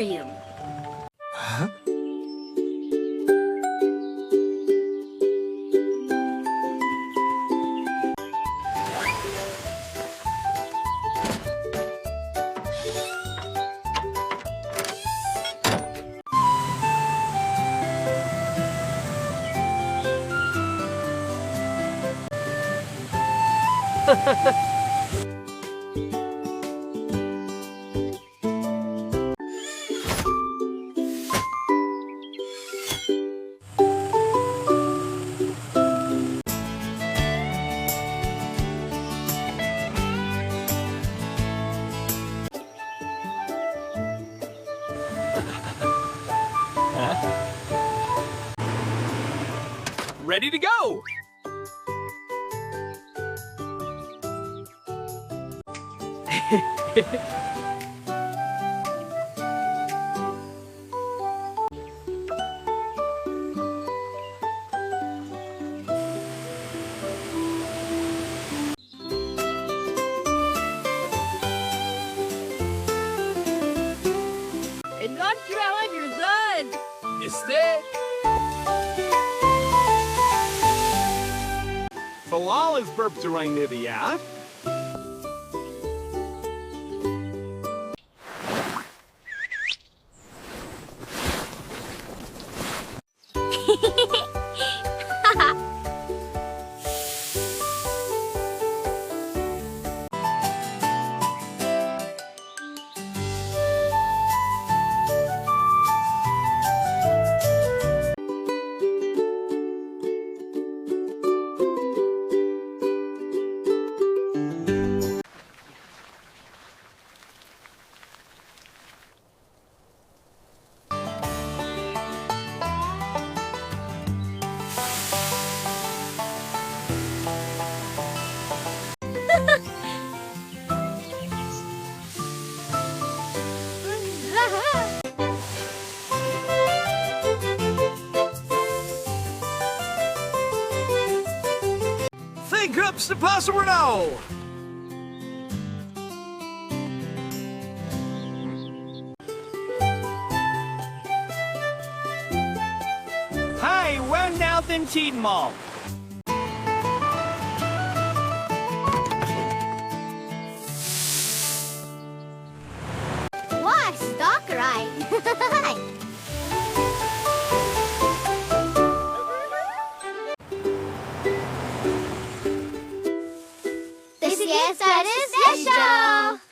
aquarium. Huh? Ready to go! And not travel if you're done. Este. Falal is burped during the yacht. Think ups the possible now! Hi, we're now in Cheatin' Mall. Wow, stock ride. The Siesta is Show!